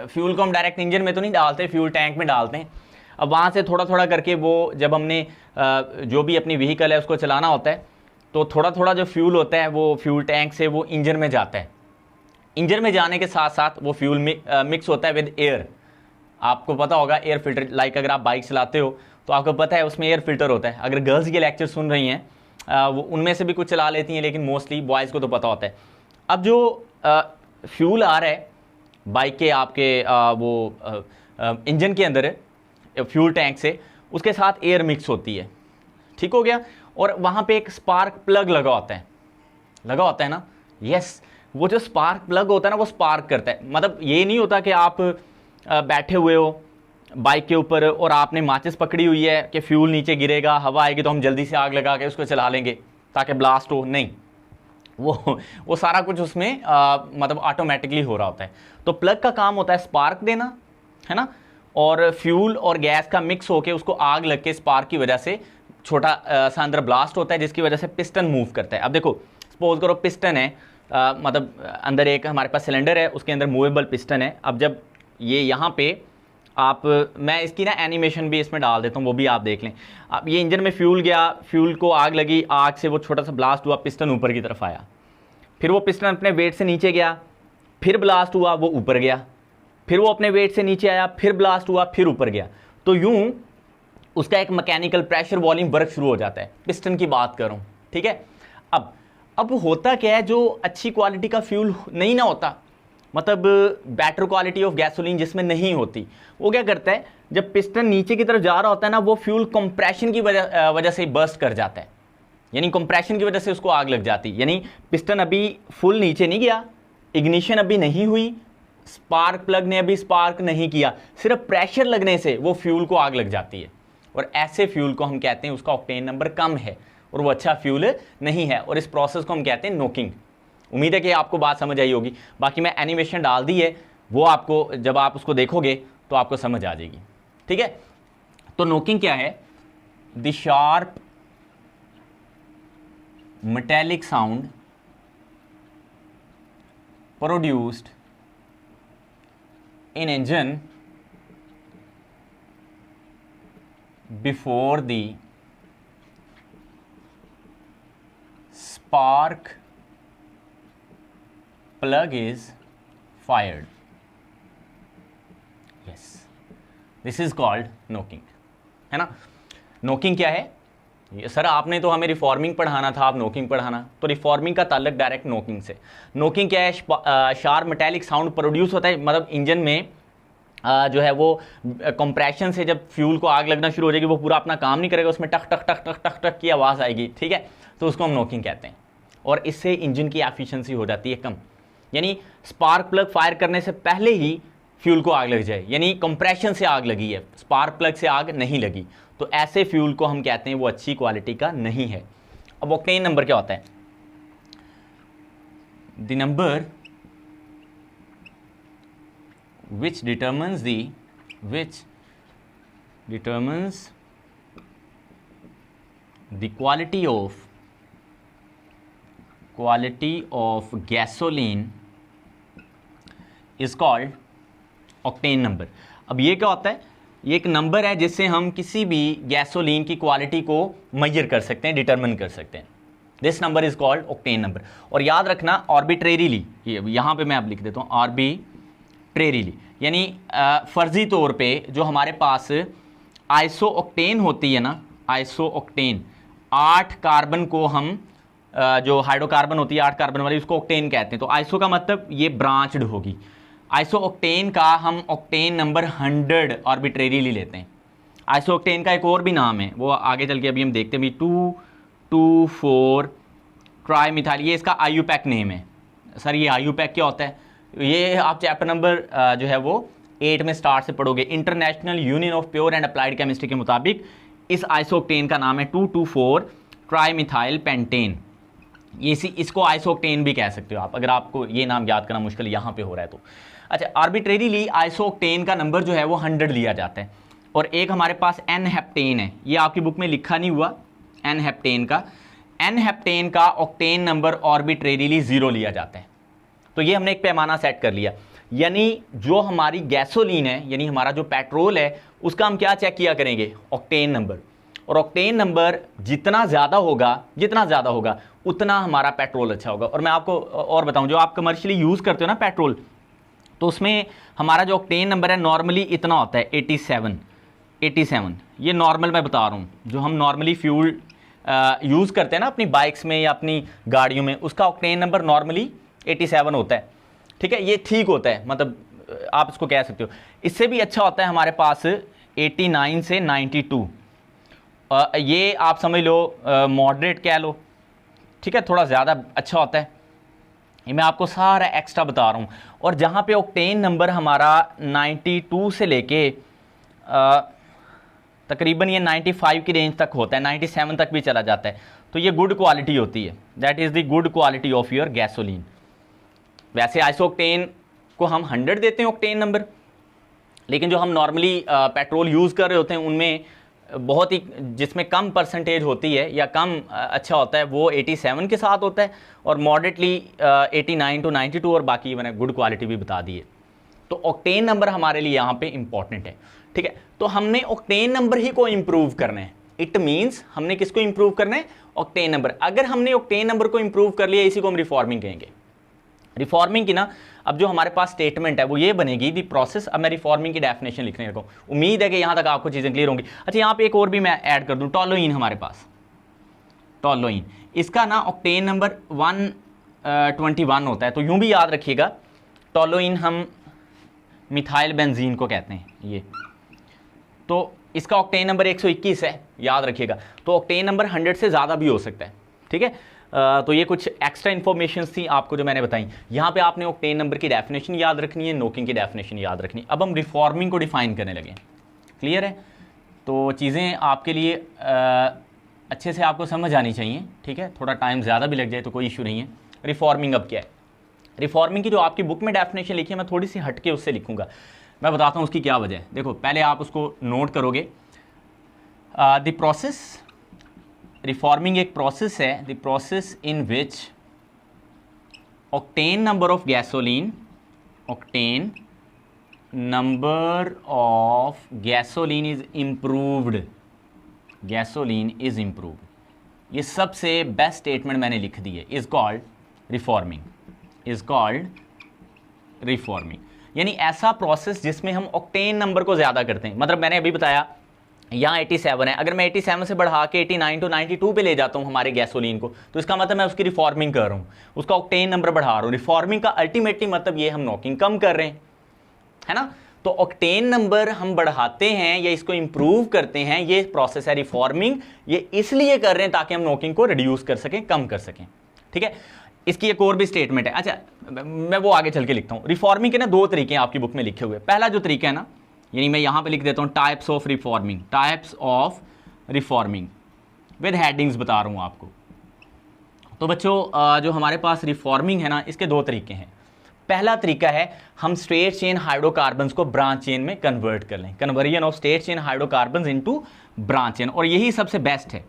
Speaker 1: फ्यूल को हम डायरेक्ट इंजन में तो नहीं डालते, फ्यूल टैंक में डालते हैं। अब वहाँ से थोड़ा थोड़ा करके वो, जब हमने जो भी अपनी व्हीकल है उसको चलाना होता है, तो थोड़ा थोड़ा जो फ्यूल होता है वो फ्यूल टैंक से वो इंजन में जाता है। इंजन में जाने के साथ साथ वो फ्यूल मिक्स होता है विद एयर। आपको पता होगा एयर फिल्टर, लाइक अगर आप बाइक चलाते हो तो आपको पता है उसमें एयर फिल्टर होता है। अगर गर्ल्स ये लेक्चर सुन रही हैं वो उनमें से भी कुछ चला लेती हैं, लेकिन मोस्टली बॉयज़ को तो पता होता है। अब जो फ्यूल आ रहा है बाइक के आपके इंजन के अंदर फ्यूल टैंक से, उसके साथ एयर मिक्स होती है, ठीक हो गया। और वहाँ पे एक स्पार्क प्लग लगा होता है ना, यस। वो जो स्पार्क प्लग होता है ना वो स्पार्क करता है। मतलब ये नहीं होता कि आप बैठे हुए हो बाइक के ऊपर और आपने माचिस पकड़ी हुई है कि फ्यूल नीचे गिरेगा, हवा आएगी तो हम जल्दी से आग लगा के उसको चला लेंगे ताकि ब्लास्ट हो, नहीं। वो सारा कुछ उसमें मतलब ऑटोमेटिकली हो रहा होता है। तो प्लग का काम होता है स्पार्क देना, है ना, और फ्यूल और गैस का मिक्स होके उसको आग लग के स्पार्क की वजह से छोटा सा अंदर ब्लास्ट होता है, जिसकी वजह से पिस्टन मूव करता है। अब देखो सपोज करो पिस्टन है, मतलब अंदर एक हमारे पास सिलेंडर है, उसके अंदर मूवेबल पिस्टन है। अब जब ये यहाँ पे मैं इसकी ना एनिमेशन भी इसमें डाल देता हूँ, वो भी आप देख लें। अब ये इंजन में फ्यूल गया, फ्यूल को आग लगी, आग से वो छोटा सा ब्लास्ट हुआ, पिस्टन ऊपर की तरफ आया, फिर वो पिस्टन अपने वेट से नीचे गया, फिर ब्लास्ट हुआ, वो ऊपर गया, फिर वो अपने वेट से नीचे आया, फिर ब्लास्ट हुआ, फिर ऊपर गया। तो यूं उसका एक मैकेनिकल प्रेशर वॉल्यूम वर्क शुरू हो जाता है। पिस्टन की बात कर रहा हूँ, ठीक है। अब होता क्या है, जो अच्छी क्वालिटी का फ्यूल नहीं ना होता, मतलब बेटर क्वालिटी ऑफ गैसोलीन जिसमें नहीं होती, वो क्या करता है, जब पिस्टन नीचे की तरफ जा रहा होता है ना, वो फ्यूल कंप्रेशन की वजह से बर्स्ट कर जाता है, यानी कंप्रेशन की वजह से उसको आग लग जाती है। यानी पिस्टन अभी फुल नीचे नहीं गया, इग्निशन अभी नहीं हुई, स्पार्क प्लग ने अभी स्पार्क नहीं किया, सिर्फ प्रेशर लगने से वो फ्यूल को आग लग जाती है। और ऐसे फ्यूल को हम कहते हैं उसका ऑक्टेन नंबर कम है और वो अच्छा फ्यूल नहीं है, और इस प्रोसेस को हम कहते हैं नोकिंग। उम्मीद है कि आपको बात समझ आई होगी। बाकी मैं एनिमेशन डाल दी है, वो आपको जब आप उसको देखोगे तो आपको समझ आ जाएगी, ठीक है। तो नोकिंग क्या है? The sharp metallic sound produced in engine before the spark plug is fired. Yes, this is called knocking, है ना। नोकिंग क्या है? सर आपने तो हमें रिफॉर्मिंग पढ़ाना था, आप नोकिंग पढ़ाना, तो रिफॉर्मिंग का ताल्लुक डायरेक्ट नोकिंग से। नोकिंग क्या है? शार्प मेटालिक साउंड प्रोड्यूस होता है, मतलब इंजन में जो है वो कंप्रेशन से जब फ्यूल को आग लगना शुरू हो जाएगी, वो पूरा अपना काम नहीं करेगा, उसमें टक टक टक टक टक टक की आवाज़ आएगी, ठीक है, तो उसको हम नोकिंग कहते हैं। और इससे इंजन की एफिशिएंसी हो जाती है कम, यानी स्पार्क प्लग फायर करने से पहले ही फ्यूल को आग लग जाए, यानी कंप्रेशन से आग लगी है, स्पार्क प्लग से आग नहीं लगी, तो ऐसे फ्यूल को हम कहते हैं वो अच्छी क्वालिटी का नहीं है। अब ऑक्टेन नंबर क्या होता है? The number which determines the quality of gasoline is called octane number। अब ये क्या होता है, ये एक नंबर है जिससे हम किसी भी गैसोलीन की क्वालिटी को मेजर कर सकते हैं, डिटरमिन कर सकते हैं। This number is called octane number. और याद रखना आर्बिट्रेरीली, यहाँ पे मैं अब लिख देता हूँ आर्बिट्रेरीली, यानी फर्जी तौर पे जो हमारे पास आइसो ऑक्टेन होती है ना, आइसो ऑक्टेन 8 कार्बन को हम जो हाइड्रोकार्बन होती है 8 कार्बन वाली, उसको ऑक्टेन कहते हैं। तो आइसो का मतलब ये ब्रांच्ड होगी। आइसो ऑक्टेन का हम ऑक्टेन नंबर 100 आर्बिट्रेरीली लेते हैं। आइसो ऑक्टेन का एक और भी नाम है, वो आगे चल के अभी हम देखते हैं। 2,2,4 ट्राई मिथाइल, ये इसका आईयूपैक नेम है। सर ये आईयूपैक क्या होता है, ये आप चैप्टर नंबर जो है वो 8 में स्टार्ट से पढ़ोगे। International union of pure and applied chemistry के मुताबिक इस आइसोक्टेन का नाम है 2,2,4 ट्राई मिथाइल पेंटेन। इसको आइसोक्टेन भी कह सकते हो आप, अगर आपको ये नाम याद करना मुश्किल यहाँ पे हो रहा है तो। अच्छा, आर्बिट्रेरीली आइसोक्टेन का नंबर जो है वो 100 लिया जाता है। और एक हमारे पास एन हेप्टेन है, ये आपकी बुक में लिखा नहीं हुआ, एन हेप्टेन का ऑक्टेन नंबर आर्बिट्रेरीली 0 लिया जाता है। तो ये हमने एक पैमाना सेट कर लिया, यानी जो हमारी गैसोलीन है, यानी हमारा जो पेट्रोल है, उसका हम क्या चेक किया करेंगे, ऑक्टेन नंबर। और ऑक्टेन नंबर जितना ज़्यादा होगा उतना हमारा पेट्रोल अच्छा होगा। और मैं आपको और बताऊं, जो आप कमर्शियली यूज़ करते हो ना पेट्रोल, तो उसमें हमारा जो ऑक्टेन नंबर है नॉर्मली इतना होता है 87। ये नॉर्मल मैं बता रहा हूँ, जो हम नॉर्मली फ्यूल यूज़ करते हैं ना अपनी बाइक्स में या अपनी गाड़ियों में, उसका ऑक्टेन नंबर नॉर्मली 87 होता है। ठीक है, ये ठीक होता है, मतलब आप इसको कह सकते हो। इससे भी अच्छा होता है हमारे पास 89 से 92, ये आप समझ लो मॉडरेट कह लो। ठीक है, थोड़ा ज़्यादा अच्छा होता है। ये मैं आपको सारा एक्स्ट्रा बता रहा हूँ। और जहाँ पे ऑक्टेन नंबर हमारा 92 से लेके तकरीबन ये 95 की रेंज तक होता है, 97 तक भी चला जाता है, तो ये गुड क्वालिटी होती है। That is the good quality of your gasoline. वैसे आइसोक्टेन को हम 100 देते हैं ऑक्टेन नंबर, लेकिन जो हम नॉर्मली पेट्रोल यूज़ कर रहे होते हैं उनमें बहुत ही, जिसमें कम परसेंटेज होती है या कम अच्छा होता है, वो 87 के साथ होता है, और मॉडरेटली 89 to 92, और बाकी मैंने गुड क्वालिटी भी बता दी है। तो ऑक्टेन नंबर हमारे लिए यहाँ पे इंपॉर्टेंट है। ठीक है, तो हमने ऑक्टेन नंबर ही को इम्प्रूव करना है। इट मीन्स हमने किसको इम्प्रूव करना है, ऑक्टेन नंबर। अगर हमने ऑक्टेन नंबर को इम्प्रूव कर लिया, इसी को हम रिफॉर्मिंग कहेंगे। रिफॉर्मिंग की ना, अब जो हमारे पास स्टेटमेंट है वो ये बनेगी, दी प्रोसेस। अब मैं रिफॉर्मिंग की डेफिनेशन लिखने लगा हूँ, उम्मीद है कि यहाँ तक आपको चीज़ें क्लियर होंगी। अच्छा, यहाँ पे एक और भी मैं ऐड कर दूँ, टोलुइन हमारे पास, टोलुइन, इसका ना ऑक्टेन नंबर 121 होता है। तो यूँ भी याद रखिएगा, टोलुइन हम मिथाइल बेंजीन को कहते हैं ये, तो इसका ऑक्टेन नंबर 121 है, याद रखिएगा। तो ऑक्टेन नंबर 100 से ज़्यादा भी हो सकता है। ठीक है, तो ये कुछ एक्स्ट्रा इन्फॉर्मेशन थी आपको जो मैंने बताई। यहाँ पे आपने ऑक्टेन नंबर की डेफिनेशन याद रखनी है, नोकिंग की डेफिनेशन याद रखनी है। अब हम रिफॉर्मिंग को डिफाइन करने लगे। क्लियर है, तो चीज़ें आपके लिए अच्छे से आपको समझ आनी चाहिए। ठीक है, थोड़ा टाइम ज़्यादा भी लग जाए तो कोई इशू नहीं है। रिफॉर्मिंग अब क्या है, रिफॉर्मिंग की जो आपकी बुक में डेफिनेशन लिखी है, मैं थोड़ी सी हटके उससे लिखूँगा। मैं बताता हूँ उसकी क्या वजह है। देखो, पहले आप उसको नोट करोगे। द प्रोसेस, रिफॉर्मिंग एक प्रोसेस है, the process in which octane number of gasoline, octane number of gasoline is improved, gasoline is improved. ये सबसे बेस्ट स्टेटमेंट मैंने लिख दी है, is called reforming, is called reforming. यानी ऐसा प्रोसेस जिसमें हम ऑक्टेन नंबर को ज़्यादा करते हैं। मतलब मैंने अभी बताया यहाँ 87 है, अगर मैं 87 से बढ़ा के 89 to 92 पे ले जाता हूँ हमारे गैसोलीन को, तो इसका मतलब मैं उसकी रिफॉर्मिंग कर रहा हूँ, उसका ऑक्टेन नंबर बढ़ा रहा हूँ। रिफॉर्मिंग का अल्टीमेटली मतलब ये हम नॉकिंग कम कर रहे हैं, है ना। तो ऑक्टेन नंबर हम बढ़ाते हैं या इसको इंप्रूव करते हैं, ये प्रोसेस है रिफॉर्मिंग। ये इसलिए कर रहे हैं ताकि हम नॉकिंग को रिड्यूस कर सकें, कम कर सकें। ठीक है, इसकी एक और भी स्टेटमेंट है। अच्छा, मैं वो आगे चल के लिखता हूँ। रिफॉर्मिंग के ना 2 तरीके हैं आपकी बुक में लिखे हुए। पहला जो तरीका है ना, यानी मैं यहाँ पे लिख देता हूँ types of reforming, types of reforming with headings बता रहा हूँ आपको। तो बच्चों, जो हमारे पास रिफॉर्मिंग है ना, इसके 2 तरीके हैं। पहला तरीका है हम स्ट्रेट चेन हाइड्रोकार्बन्स को ब्रांच चेन में कन्वर्ट कर लें, conversion of straight chain hydrocarbons into branch chain, और यही सबसे बेस्ट है।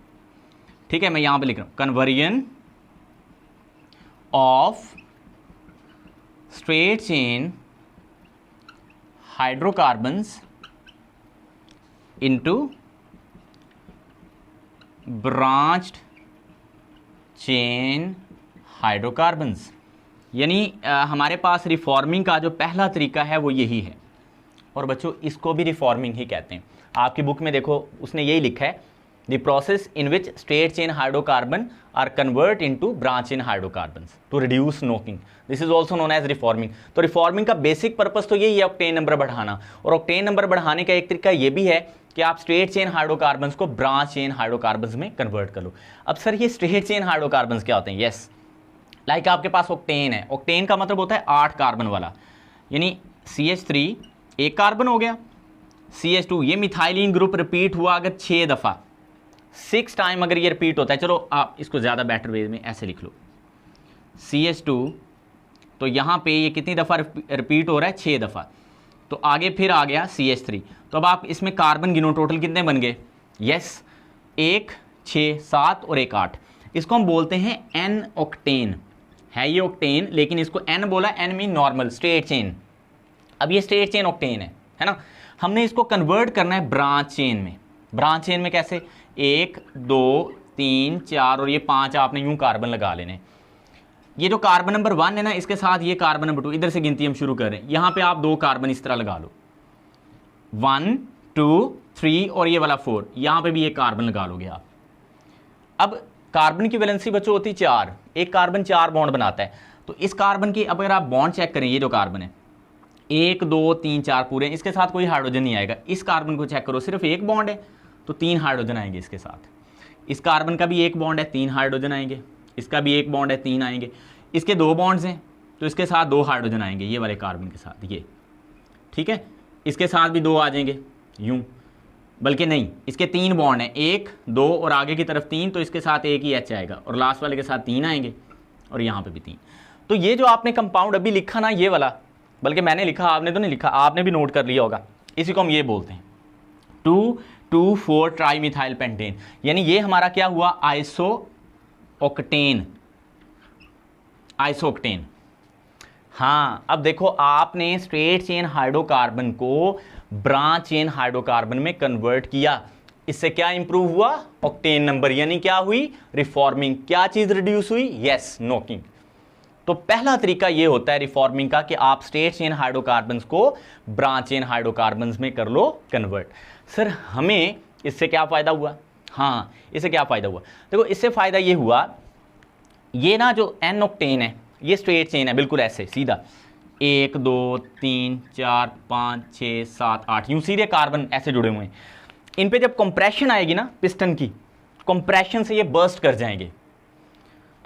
Speaker 1: ठीक है, मैं यहां पे लिख रहा हूं conversion of straight chain hydrocarbons into branched chain hydrocarbons. यानी हमारे पास रिफॉर्मिंग का जो पहला तरीका है वो यही है, और बच्चों इसको भी रिफॉर्मिंग ही कहते हैं। आपकी बुक में देखो उसने यही लिखा है, the process in which straight chain hydrocarbon are convert into branch chain hydrocarbons to reduce knocking, this is also known as reforming. तो रिफॉर्मिंग का बेसिक पर्पस तो यही है ऑक्टेन नंबर बढ़ाना, और ऑक्टेन नंबर बढ़ाने का एक तरीका ये भी है कि आप स्ट्रेट चेन हाइड्रोकार्बन्स को ब्रांच चेन हाइड्रोकार्बन्स में कन्वर्ट कर लो। अब सर ये स्ट्रेट चेन हाइड्रोकार्बन्स क्या होते हैं? यस, लाइक आपके पास ऑक्टेन है, ऑक्टेन का मतलब होता है 8 कार्बन वाला, यानी CH3 एक कार्बन हो गया, CH2 ये मिथाइलिन ग्रुप रिपीट हुआ अगर 6 दफ़ा, 6 टाइम अगर ये रिपीट होता है, चलो आप इसको ज़्यादा बेटर वे में ऐसे लिख लो, CH2 तो यहाँ पे ये कितनी दफ़ा रिपीट हो रहा है? 6 दफ़ा। तो आगे फिर आ गया CH3, तो अब आप इसमें कार्बन गिनो, टोटल कितने बन गए? यस, 1 6 7 और 1 8। इसको हम बोलते हैं N ऑक्टेन, है ये ऑक्टेन, लेकिन इसको N बोला, N mean normal straight chain. अब ये स्ट्रेट चेन ऑक्टेन है ना। हमने इसको कन्वर्ट करना है ब्रांच चेन में। ब्रांच चेन में कैसे? 1 2 3 4 और ये 5 आपने यूं कार्बन लगा लेने। ये जो कार्बन नंबर 1 है ना, इसके साथ ये कार्बन नंबर 2, इधर से गिनती हम शुरू कर रहे हैं। यहां पे आप 2 कार्बन इस तरह लगा लो, 1 2 3 और ये वाला 4, यहां पे भी ये कार्बन लगा लोगे आप। अब कार्बन की वैलेंसी बच्चों होती 4, एक कार्बन 4 बॉन्ड बनाता है। तो इस कार्बन की अब अगर आप बॉन्ड चेक करें, ये जो कार्बन है 1 2 3 4 पूरे, इसके साथ कोई हाइड्रोजन नहीं आएगा। इस कार्बन को चेक करो, सिर्फ एक बॉन्ड है तो 3 हाइड्रोजन आएंगे इसके साथ। इस कार्बन का भी एक बॉन्ड है, 3 हाइड्रोजन आएंगे। इसका भी एक बॉन्ड है, 3 आएंगे। इसके 2 बॉन्ड्स हैं तो इसके साथ 2 हाइड्रोजन आएंगे, ये वाले कार्बन के साथ ये, ठीक है। इसके साथ भी 2 आ जाएंगे यूं, बल्कि नहीं, इसके 3 बॉन्ड हैं, 1 2 और आगे की तरफ 3, तो इसके साथ एक ही H आएगा, और लास्ट वाले के साथ 3 आएंगे, और यहाँ पे भी 3। तो ये जो आपने कंपाउंड अभी लिखा ना, ये वाला, बल्कि मैंने लिखा, आपने तो नहीं लिखा, आपने भी नोट कर लिया होगा, इसी को हम ये बोलते हैं 2,2,4 ट्राईमिथाइल पेंटेन। यानी ये हमारा क्या हुआ? आइसोऑक्टेन। आइसोऑक्टेन। हाँ, अब देखो आपने स्ट्रेट चेन हाइड्रोकार्बन को ब्रांच चेन हाइड्रोकार्बन में कन्वर्ट किया, इससे क्या इंप्रूव हुआ? ऑक्टेन नंबर, यानी क्या हुई? रिफॉर्मिंग। क्या चीज रिड्यूस हुई? Yes, knocking. तो पहला तरीका ये होता है रिफॉर्मिंग का कि आप स्ट्रेट चेन हाइड्रोकार्बन्स को ब्रांच चेन हाइड्रोकार्बन्स में कर लो कन्वर्ट। सर हमें इससे क्या फायदा हुआ? हाँ, इससे क्या फायदा हुआ? देखो इससे फायदा ये हुआ, ये ना जो N ऑक्टेन है ये स्ट्रेट चेन है, बिल्कुल ऐसे सीधा 1 2 3 4 5 6 7 8 यूं सीधे कार्बन ऐसे जुड़े हुए हैं। इन पे जब कंप्रेशन आएगी ना पिस्टन की, कंप्रेशन से ये बर्स्ट कर जाएंगे,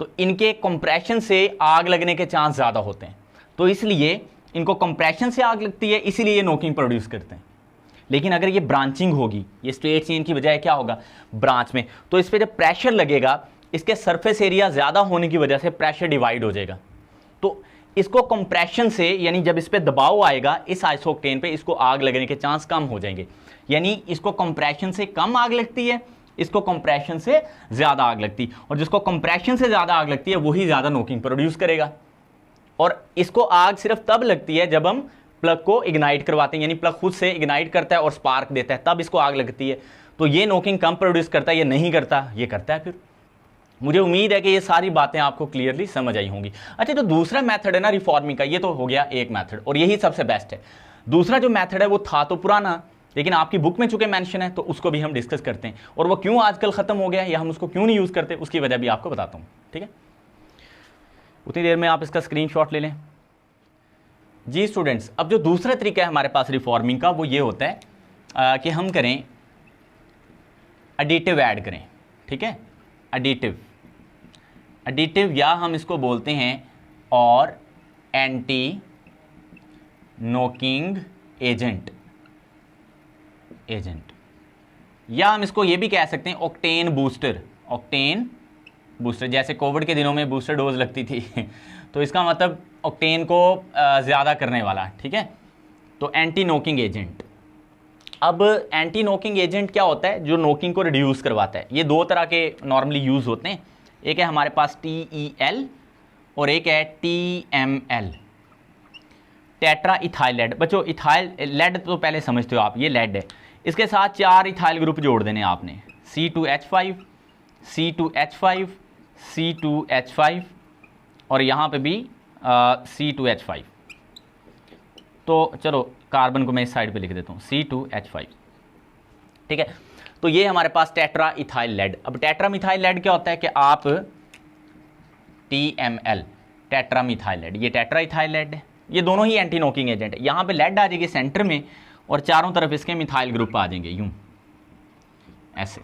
Speaker 1: तो इनके कंप्रेशन से आग लगने के चांस ज़्यादा होते हैं। तो इसलिए इनको कंप्रेशन से आग लगती है, इसीलिए ये नॉकिंग प्रोड्यूस करते हैं। लेकिन अगर ये ब्रांचिंग होगी, ये स्ट्रेट चेन की बजाय क्या होगा? ब्रांच में, तो इस पर जब प्रेशर लगेगा, इसके सरफेस एरिया ज़्यादा होने की वजह से प्रेशर डिवाइड हो जाएगा। तो इसको कंप्रेशन से, यानी जब इस पर दबाव आएगा इस आइसोऑक्टेन पे, इसको आग लगने के चांस कम हो जाएंगे। यानी इसको कंप्रेशन से कम आग लगती है, इसको कंप्रेशन से ज़्यादा आग लगती है, और जिसको कंप्रेशन से ज़्यादा आग लगती है वही ज़्यादा नॉकिंग प्रोड्यूस करेगा। और इसको आग सिर्फ तब लगती है जब हम प्लग को इग्नाइट करवाते हैं, यानी प्लग खुद से इग्नाइट करता है और स्पार्क देता है, तब इसको आग लगती है। तो ये नॉकिंग कम प्रोड्यूस करता है, ये नहीं करता, ये करता है। फिर मुझे उम्मीद है कि ये सारी बातें आपको क्लियरली समझ आई होंगी। अच्छा, जो दूसरा मेथड है ना रिफॉर्मिंग का, ये तो हो गया एक मेथड, और यही सबसे बेस्ट है। दूसरा जो मेथड है वो था तो पुराना, लेकिन आपकी बुक में चूंकि मेंशन है तो उसको भी हम डिस्कस करते हैं, और वो क्यों आजकल खत्म हो गया या हम उसको क्यों नहीं यूज करते उसकी वजह भी आपको बताता हूं। ठीक है, उतनी देर में आप इसका स्क्रीनशॉट ले लें। जी स्टूडेंट्स, अब जो दूसरा तरीका है हमारे पास रिफॉर्मिंग का, वो ये होता है कि हम करें एडिटिव ऐड करें। ठीक है, एडिटिव या हम इसको बोलते हैं और एंटी नॉकिंग एजेंट, या हम इसको ये भी कह सकते हैं ऑक्टेन बूस्टर। ऑक्टेन बूस्टर, जैसे कोविड के दिनों में बूस्टर डोज लगती थी तो इसका मतलब ऑक्टेन को ज़्यादा करने वाला, ठीक है। तो एंटी नोकिंग एजेंट। अब एंटी नोकिंग एजेंट क्या होता है? जो नोकिंग को रिड्यूस करवाता है। ये दो तरह के नॉर्मली यूज़ होते हैं, एक है हमारे पास TEL और एक है TML, टेट्रा इथाइल लेड। बच्चों इथाइल लेड तो पहले समझते हो आप, ये लेड है। इसके साथ 4 इथाइल ग्रुप जोड़ देने आपने, C2H5, C2H5, C2H5 और यहाँ पे भी C2H5। तो चलो कार्बन को मैं इस साइड पे लिख देता हूँ, C2H5, ठीक है। तो ये हमारे पास टेट्रा इथाइल लेड। अब टेट्रा मिथाइल लेड क्या होता है कि आप TML, टेट्रा मिथाइल लेड, ये टेट्रा इथाइल लेड है। ये दोनों ही एंटी नोकिंग एजेंट है। यहाँ पे लेड आ जाएगी सेंटर में और चारों तरफ इसके मिथाइल ग्रुप आ जाएंगे, यूं ऐसे।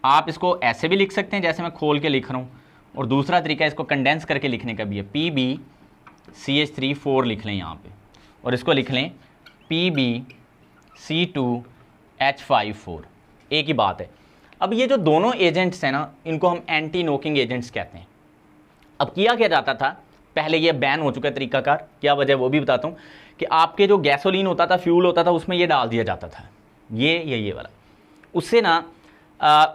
Speaker 1: आप इसको ऐसे भी लिख सकते हैं जैसे मैं खोल के लिख रहा हूँ, और दूसरा तरीका इसको कंडेंस करके लिखने का भी है, PbCH3 4 लिख लें यहाँ पे, और इसको लिख लें PbC2H5 4। एक ही बात है। अब ये जो दोनों एजेंट्स हैं ना, इनको हम एंटी नोकिंग एजेंट्स कहते हैं। अब किया क्या जाता था, पहले ये बैन हो चुका है तरीकाकार, क्या वजह वो भी बताता हूँ, कि आपके जो गैसोलीन होता था, फ्यूल होता था, उसमें ये डाल दिया जाता था, ये वाला। उससे ना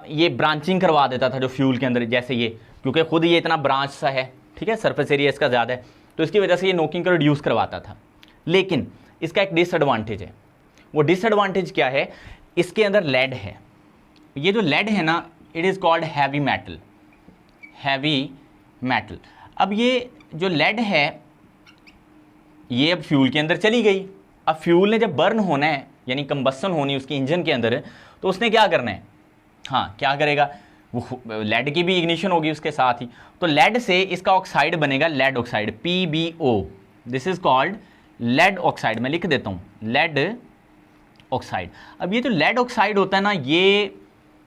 Speaker 1: ये ब्रांचिंग करवा देता था जो फ्यूल के अंदर, जैसे ये, क्योंकि खुद ये इतना ब्रांच सा है, ठीक है, सरफेस एरिया इसका ज़्यादा है, तो इसकी वजह से ये नोकिंग को रिड्यूस करवाता था। लेकिन इसका एक डिसएडवांटेज है। वो डिसएडवांटेज क्या है? इसके अंदर लेड है। ये जो लेड है ना, it is called heavy metal, heavy metal. अब ये जो लेड है, ये अब फ्यूल के अंदर चली गई। अब फ्यूल ने जब बर्न होना है, यानी कंबस्सन होनी उसकी इंजन के अंदर, तो उसने क्या करना है? हाँ, क्या करेगा वो? लेड की भी इग्निशन होगी उसके साथ ही। तो लेड से इसका ऑक्साइड बनेगा, lead oxide, PbO। This is called lead oxide. मैं लिख देता हूँ, लेड ऑक्साइड। अब ये जो लेड ऑक्साइड होता है ना, ये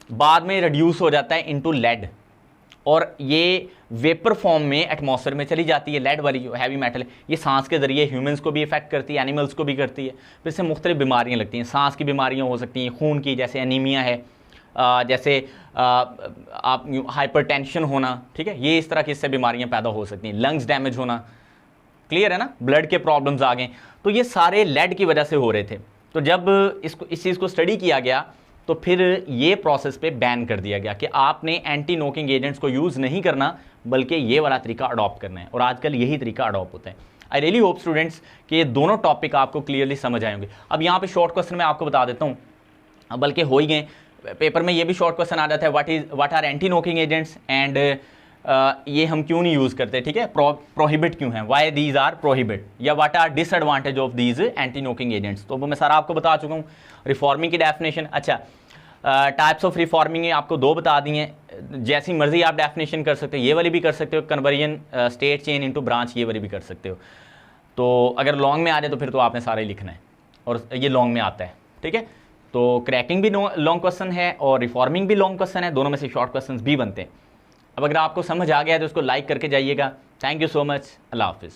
Speaker 1: बाद में रिड्यूस हो जाता है इनटू लेड, और ये वेपर फॉर्म में एटमॉस्फेयर में चली जाती है। लेड वाली जो हैवी मेटल है, ये सांस के जरिए ह्यूमंस को भी इफेक्ट करती है, एनिमल्स को भी करती है। फिर इससे मुख्तलिफ बीमारियाँ लगती हैं। सांस की बीमारियाँ हो सकती हैं, खून की, जैसे एनीमिया है, जैसे आप हाइपरटेंशन होना, ठीक है, ये इस तरह की इससे बीमारियाँ पैदा हो सकती हैं। लंग्स डैमेज होना, क्लियर है ना, ब्लड के प्रॉब्लम्स आ गए। तो ये सारे लेड की वजह से हो रहे थे। तो जब इस चीज़ को स्टडी किया गया, तो फिर ये प्रोसेस पे बैन कर दिया गया कि आपने एंटी नोकिंग एजेंट्स को यूज़ नहीं करना, बल्कि ये वाला तरीका अडॉप्ट करना है। और आजकल यही तरीका अडॉप्ट होता है। आई रियली होप स्टूडेंट्स कि ये दोनों टॉपिक आपको क्लियरली समझ आएंगे। अब यहाँ पे शॉर्ट क्वेश्चन मैं आपको बता देता हूँ, बल्कि हो ही गए, पेपर में ये भी शॉर्ट क्वेश्चन आ जाता है, what are anti knocking agents and ये हम क्यों नहीं यूज़ करते, ठीक है, प्रोहिबिट क्यों है, वाई दीज आर प्रोहिबिट, या what are disadvantage of these anti knocking agents. तो वो मैं सारा आपको बता चुका हूँ। रिफॉर्मिंग की डेफिनेशन, अच्छा टाइप्स ऑफ रिफॉर्मिंग आपको 2 बता दी हैं। जैसी मर्जी आप डेफिनेशन कर सकते हो, ये वाली भी कर सकते हो, conversion state chain into branch, ये वाली भी कर सकते हो। तो अगर लॉन्ग में आ जाए तो फिर तो आपने सारा ही लिखना है, और ये लॉन्ग में आता है, ठीक है। तो क्रैकिंग भी लॉन्ग क्वेश्चन है और रिफॉर्मिंग भी लॉन्ग क्वेश्चन है, दोनों में से शॉर्ट क्वेश्चन भी बनते हैं। अब अगर आपको समझ आ गया है तो उसको लाइक करके जाइएगा। Thank you so much. Allah हाफिज़।